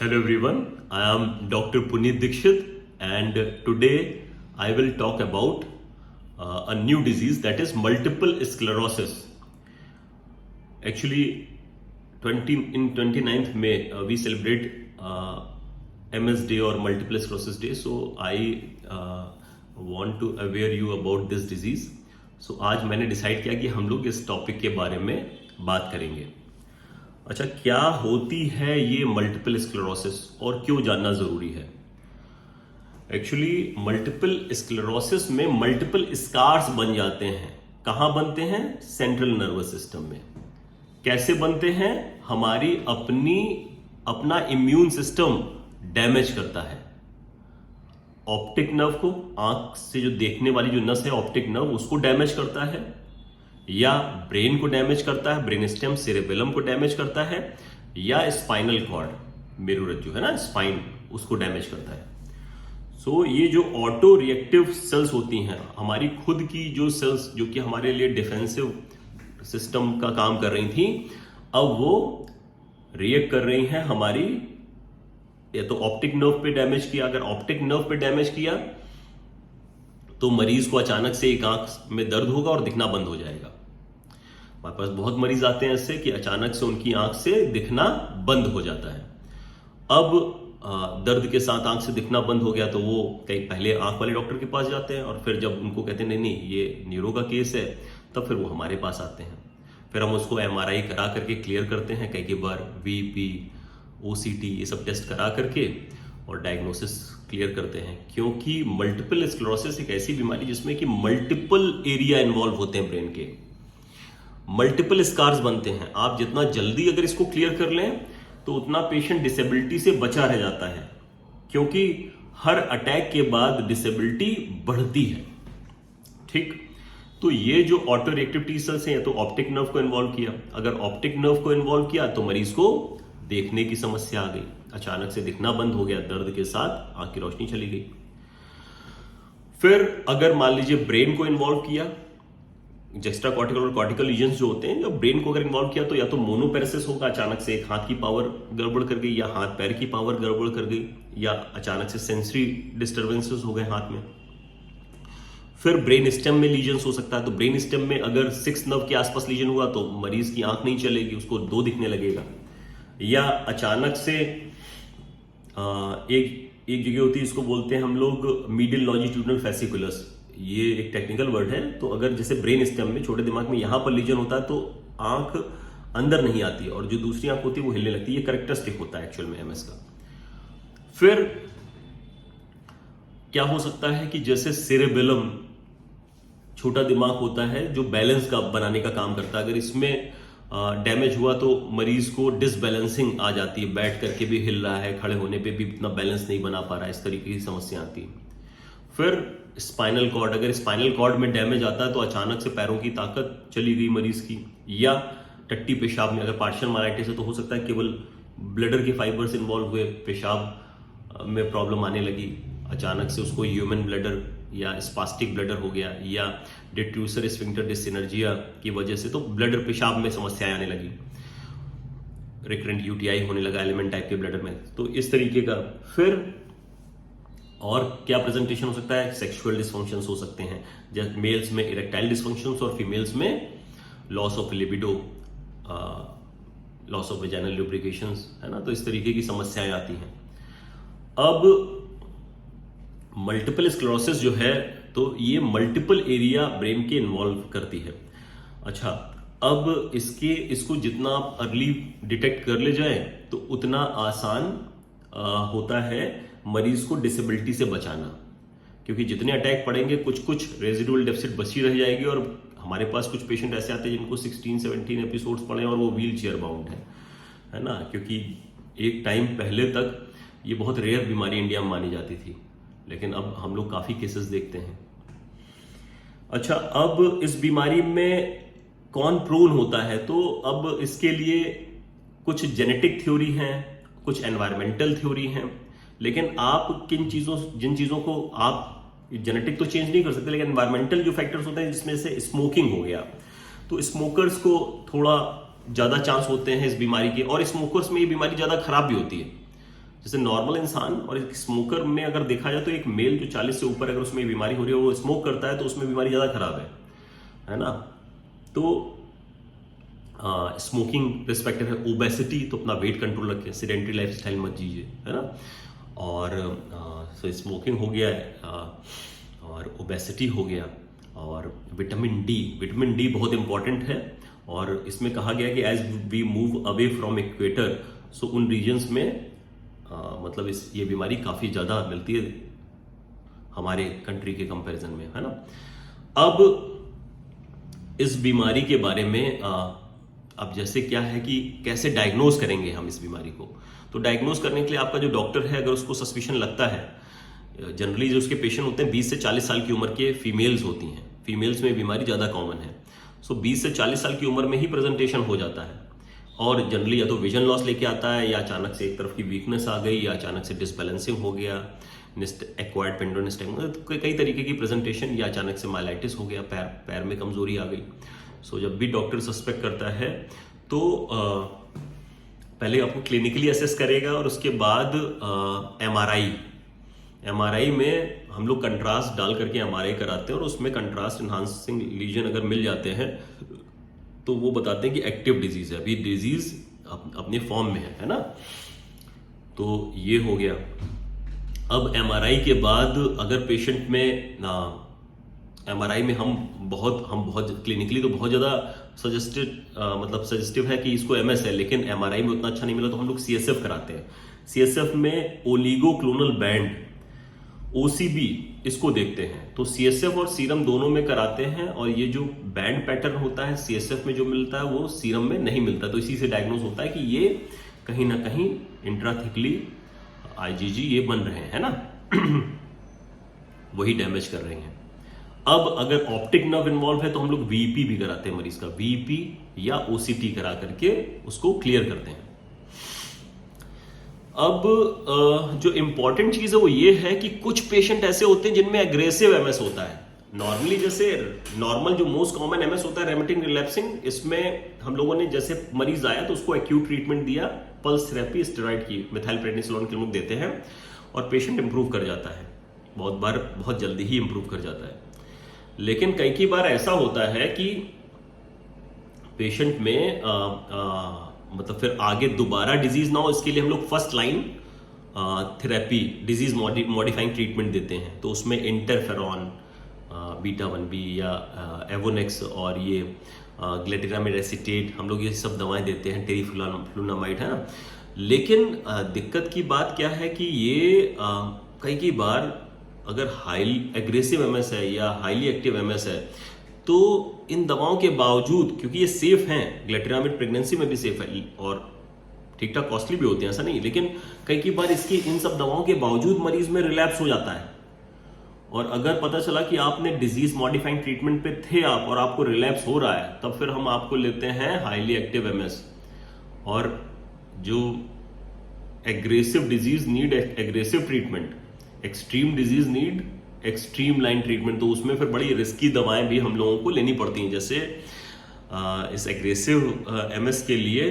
Hello everyone, I am Dr. Puneet Dikshit and today I will talk about a new disease that is multiple sclerosis. Actually, 29th May we celebrate MS Day or Multiple Sclerosis Day. So I want to aware you about this disease. So आज मैंने decide किया कि हम लोग इस topic के बारे में बात करेंगे. अच्छा, क्या होती है ये मल्टीपल स्क्लेरोसिस और क्यों जानना जरूरी है? एक्चुअली मल्टीपल स्क्लेरोसिस में मल्टीपल स्कार्स बन जाते हैं. कहां बनते हैं? सेंट्रल नर्वस सिस्टम में. कैसे बनते हैं? हमारी अपना इम्यून सिस्टम डैमेज करता है. ऑप्टिक नर्व को, आंख से जो देखने वाली जो नस है ऑप्टिक नर्व, उसको डैमेज करता है, या ब्रेन को डैमेज करता है, ब्रेन स्टेम सेरेबेलम को डैमेज करता है, या स्पाइनल कॉर्ड, मेरुरज्जु है ना, स्पाइन, उसको डैमेज करता है. सो ये जो ऑटो रिएक्टिव सेल्स होती हैं, हमारी खुद की जो सेल्स जो कि हमारे लिए डिफेंसिव सिस्टम का काम कर रही थी, अब वो रिएक्ट कर रही हैं हमारी, या तो ऑप्टिक नर्व पे डैमेज किया. अगर ऑप्टिक नर्व पे डैमेज किया तो मरीज को अचानक से एक आंख में दर्द होगा और दिखना बंद हो जाएगा. हमारे पास बहुत मरीज आते हैं इससे कि अचानक से उनकी आंख से दिखना बंद हो जाता है. अब दर्द के साथ आंख से दिखना बंद हो गया तो वो कहीं पहले आंख वाले डॉक्टर के पास जाते हैं, और फिर जब उनको कहते हैं नहीं नहीं ये न्यूरो का केस है, तब फिर वो हमारे पास आते हैं. फिर हम उसको MRI करा करके क्लियर करते हैं, कई बार VP, OCT ये सब टेस्ट करा करके और डायग्नोसिस क्लियर करते हैं. क्योंकि मल्टीपल स्क्लेरोसिस एक ऐसी बीमारी जिसमें कि मल्टीपल एरिया इन्वॉल्व होते हैं ब्रेन के, मल्टीपल स्कार्स बनते हैं. आप जितना जल्दी अगर इसको क्लियर कर लें तो उतना पेशेंट डिसेबिलिटी से बचा रह जाता है, क्योंकि हर अटैक के बाद डिसेबिलिटी बढ़ती है. ठीक, तो ये जो ऑटो रिएक्टिव टी सेल्स हैं, तो ऑप्टिक नर्व को इन्वॉल्व किया. अगर ऑप्टिक नर्व को इन्वॉल्व किया तो मरीज को देखने की समस्या आ गई, अचानक से दिखना बंद हो गया, दर्द के साथ आंख की रोशनी चली गई. फिर अगर मान लीजिए ब्रेन को इन्वॉल्व किया, एक्स्ट्रा कॉर्टिकल और कॉर्टिकल लीजन्स जो होते हैं, जब ब्रेन को अगर इन्वॉल्व किया तो या तो मोनोपेरेसिस होगा, अचानक से एक हाथ की पावर गड़बड़ कर गई, या हाथ पैर की पावर गड़बड़ कर गई, या अचानक से सेंसरी डिस्टर्बेंसेस हो गए हाथ में. फिर ब्रेन स्टेम में लीजन्स हो सकता है. तो ब्रेन स्टेम में अगर 6 नर्व के आसपास लीजन हुआ तो मरीज की आंख नहीं चलेगी, उसको 2 दिखने लगेगा. या अचानक से एक जगह होती है, इसको बोलते हैं हम लोग मीडियल लॉन्जिट्यूडिनल फेसिकुलस, ये एक टेक्निकल वर्ड है. तो अगर जैसे ब्रेन स्टेम में, छोटे दिमाग में यहां पर लीजन होता है तो आंख अंदर नहीं आती है और जो दूसरी आंख होती है वो हिलने लगती है. ये कैरेक्टरिस्टिक होता है एक्चुअल में MS का. फिर क्या हो सकता है कि जैसे सेरेबेलम, छोटा दिमाग होता है जो बैलेंस का बनाने का काम करता है, अगर इसमें डैमेज हुआ तो मरीज को डिसबैलेंसिंग आ जाती है, बैठ करके भी हिल रहा है, खड़े होने पे भी इतना बैलेंस नहीं बना पा रहा है, इस तरीके की समस्या आती है. फिर स्पाइनल कॉर्ड, अगर स्पाइनल कॉर्ड में डैमेज आता है तो अचानक से पैरों की ताकत चली गई मरीज की. या टट्टी पेशाब में, अगर पार्शियल माइलाइटिस है तो हो सकता है केवल ब्लडर के फाइबर्स इन्वॉल्व हुए, पेशाब में प्रॉब्लम आने लगी, अचानक से उसको ह्यूमन ब्लडर या स्पास्टिक ब्लडर हो गया, या डिट्रूसर स्फिंक्टर डिसिनर्जिया की वजह से तो ब्लडर पेशाब में समस्याएं आने लगी, रिकरेंट UTI होने लगा एलिमेंट टाइप के ब्लडर में. तो इस तरीके का. फिर और क्या प्रेजेंटेशन हो सकता है? सेक्सुअल डिसफंक्शंस हो सकते हैं, जैसे मेल्स में इरेक्टाइल डिसफंक्शंस और फीमेल्स में loss of libido, loss of vaginal lubrications, है ना. तो इस तरीके की समस्याएं आती हैं. अब मल्टीपल स्क्लेरोसिस जो है तो ये मल्टीपल एरिया ब्रेन के इन्वॉल्व करती है. अच्छा, अब इसको जितना आप अर्ली डिटेक्ट कर ले जाए तो उतना आसान होता है मरीज को डिसेबिलिटी से बचाना, क्योंकि जितने अटैक पड़ेंगे कुछ रेजिडुअल डेफिसिट बची रह जाएगी. और हमारे पास कुछ पेशेंट ऐसे आते हैं जिनको 16-17 एपिसोड्स पड़े और वो व्हील चेयर बाउंड है ना, क्योंकि एक टाइम पहले तक ये बहुत रेयर बीमारी इंडिया में मानी जाती थी, लेकिन अब हम लोग काफी केसेस देखते हैं. अच्छा, अब इस बीमारी में कौन प्रोन होता है? तो अब इसके लिए कुछ जेनेटिक थ्योरी हैं, कुछ एनवायरमेंटल थ्योरी हैं, लेकिन आप जिन चीजों को आप जेनेटिक तो चेंज नहीं कर सकते, लेकिन एनवायरमेंटल जो फैक्टर्स होते हैं, जिसमें से स्मोकिंग हो गया, तो स्मोकर्स को थोड़ा ज्यादा चांस होते हैं इस बीमारी के, और स्मोकर्स में ये बीमारी ज्यादा खराब भी होती है. जैसे नॉर्मल इंसान और एक स्मोकर में अगर देखा जाए तो एक मेल जो 40 से ऊपर अगर उसमें बीमारी हो रही है, वो स्मोक करता है तो उसमें बीमारी ज़्यादा खराब है ना। तो स्मोकिंग रिस्पेक्टिव है। ओबेसिटी, तो अपना वेट कंट्रोल रखें, सीडेंटरी लाइफ स्टाइल मत जीजिए, है ना। और सो स्मोकिंग हो गया है, और ओबेसिटी हो गया, और विटामिन डी बहुत इंपॉर्टेंट है। और इसमें कहा गया कि as we move away from equator, so उन रीजन्स में मतलब ये बीमारी काफ़ी ज़्यादा मिलती है हमारे कंट्री के कंपैरिजन में, है ना। अब इस बीमारी के बारे में अब जैसे क्या है कि कैसे डायग्नोज करेंगे हम इस बीमारी को। तो डायग्नोज करने के लिए आपका जो डॉक्टर है, अगर उसको सस्पिशन लगता है, जनरली जो उसके पेशेंट होते हैं 20 से 40 साल की उम्र के फीमेल्स होती हैं, फीमेल्स में बीमारी ज़्यादा कॉमन है। सो 20 से 40 साल की उम्र में ही प्रेजेंटेशन हो जाता है, और जनरली या तो विजन लॉस लेके आता है, या अचानक से एक तरफ की वीकनेस आ गई, या अचानक से डिसबैलेंसिंग हो गया, एक्वायर्ड पेंडोनिस्टेगमा, कई तरीके की प्रेजेंटेशन, या अचानक से माइलाइटिस हो गया, पैर में कमजोरी आ गई। सो जब भी डॉक्टर सस्पेक्ट करता है तो पहले आपको क्लिनिकली असेस करेगा, और उसके बाद एमआरआई में हम लोग कंट्रास्ट डाल करके एमआरआई कराते हैं, और उसमें कंट्रास्ट एनहांसिंग लीजन अगर मिल जाते हैं तो वो बताते हैं कि एक्टिव डिजीज है, अभी डिजीज अपने फॉर्म में है ना। तो ये हो गया। अब एमआरआई के बाद अगर पेशेंट में एमआरआई में हम बहुत क्लिनिकली तो बहुत ज़्यादा सजेस्टिव है कि इसको एमएस है, लेकिन एमआरआई में उतना अच्छा नहीं मिला तो हम लोग सीएसएफ कराते हैं। सीएसएफ में ओलिगोक्लोनल बैंड, ओसीबी, इसको देखते हैं। तो सीएसएफ और सीरम दोनों में कराते हैं, और ये जो बैंड पैटर्न होता है सीएसएफ में जो मिलता है वो सीरम में नहीं मिलता, तो इसी से डायग्नोज होता है कि ये कहीं ना कहीं इंट्राथिकली आईजीजी ये बन रहे हैं, है ना। वही डैमेज कर रहे हैं। अब अगर ऑप्टिक नर्व इन्वॉल्व है तो हम लोग वीपी भी कराते हैं, मरीज का वीपी या ओसीटी करा करके उसको क्लियर करते हैं। अब जो इंपॉर्टेंट चीज है वो ये है कि कुछ पेशेंट ऐसे होते हैं जिनमें एग्रेसिव एमएस होता है। नॉर्मली जैसे नॉर्मल जो मोस्ट कॉमन एमएस होता है रेमिटिंग रिलैप्सिंग, इसमें हम लोगों ने जैसे मरीज आया तो उसको एक्यूट ट्रीटमेंट दिया, पल्स थेरेपी, स्टेरॉइड की मेथाइलप्रेडनिसोलोन के लोग देते हैं, और पेशेंट इंप्रूव कर जाता है। बहुत बार बहुत जल्दी ही इंप्रूव कर जाता है। लेकिन कई बार ऐसा होता है कि पेशेंट में मतलब फिर आगे दोबारा डिजीज ना हो, इसके लिए हम लोग first line therapy, disease modifying treatment देते हैं। तो उसमें इंटरफेरॉन, बीटा 1B या एवोनेक्स, और ये ग्लेटिरामिड एसीटेट, हम लोग ये सब दवाएं देते हैं, टेरिफ्लुनामाइड, है ना। लेकिन दिक्कत की बात क्या है कि ये कई बार अगर हाई एग्रेसिव एमएस है या हाईली एक्टिव एमएस है, तो इन दवाओं के बावजूद, क्योंकि ये सेफ हैं, ग्लेटिरामिड प्रेगनेंसी में भी सेफ है और ठीक ठाक कॉस्टली भी होते हैं, ऐसा नहीं, लेकिन कई बार इसकी इन सब दवाओं के बावजूद मरीज में रिलैप्स हो जाता है। और अगर पता चला कि आपने डिजीज मॉडिफाइंग ट्रीटमेंट पे थे आप और आपको रिलैप्स हो रहा है, तब फिर हम आपको लेते हैं हाईली एक्टिव एमएस। और जो aggressive disease need aggressive treatment, extreme disease need extreme line treatment, तो उसमें फिर बड़ी रिस्की दवाएं भी हम लोगों को लेनी पड़ती हैं। जैसे इस एग्रेसिव एमएस के लिए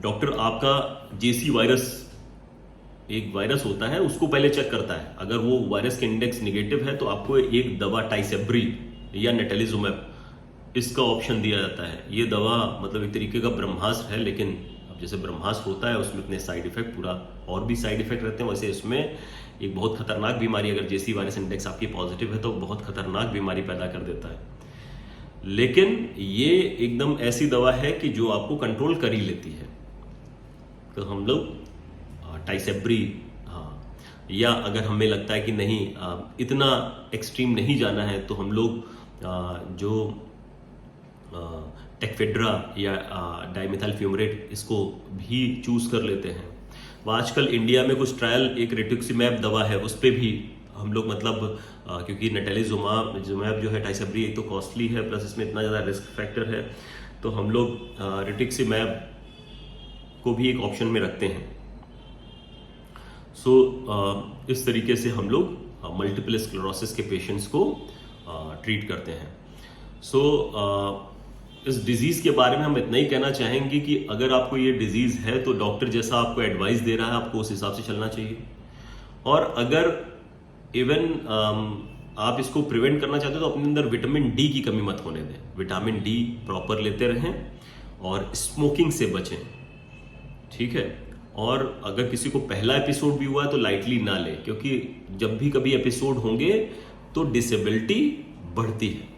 डॉक्टर आपका जेसी वायरस, एक वायरस होता है, उसको पहले चेक करता है। अगर वो वायरस के इंडेक्स निगेटिव है तो आपको एक दवा टाइसेब्री या नेटेलिजुमैब, इसका ऑप्शन दिया जाता है। ये दवा मतलब एक तरीके का ब्रह्मास्त्र है, लेकिन अब जैसे ब्रह्मास्त्र होता है उसमें इतने साइड इफेक्ट, पूरा और भी साइड इफेक्ट रहते हैं, वैसे इसमें एक बहुत खतरनाक बीमारी, अगर जेसी वायरस इंडेक्स आपकी पॉजिटिव है तो बहुत खतरनाक बीमारी पैदा कर देता है। लेकिन ये एकदम ऐसी दवा है कि जो आपको कंट्रोल कर ही लेती है। तो हम लोग टाइसेब्री, हाँ, या अगर हमें लगता है कि नहीं इतना एक्सट्रीम नहीं जाना है, तो हम लोग जो टेक्फेड्रा या डाइमिथाइल फ्यूमरेट, इसको भी चूज कर लेते हैं। आजकल इंडिया में कुछ ट्रायल, एक रिटुक्सिमैब दवा है, उस पर भी हम लोग मतलब क्योंकि नेटेलिजुमैब जो है टाइसेब्री, एक तो कॉस्टली है, प्लस इसमें इतना ज़्यादा रिस्क फैक्टर है, तो हम लोग रिटुक्सिमैब को भी एक ऑप्शन में रखते हैं। इस तरीके से हम लोग मल्टीपल स्क्लेरोसिस के पेशेंट्स को ट्रीट करते हैं। इस डिजीज के बारे में हम इतना ही कहना चाहेंगे कि अगर आपको ये डिजीज है तो डॉक्टर जैसा आपको एडवाइस दे रहा है आपको उस हिसाब से चलना चाहिए। और अगर इवन आप इसको प्रिवेंट करना चाहते हो तो अपने अंदर विटामिन डी की कमी मत होने दें। विटामिन डी प्रॉपर लेते रहें और स्मोकिंग से बचें, ठीक है। और अगर किसी को पहला एपिसोड भी हुआ है तो लाइटली ना ले, क्योंकि जब भी कभी एपिसोड होंगे तो डिसेबिलिटी बढ़ती है।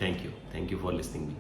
Thank you for listening me.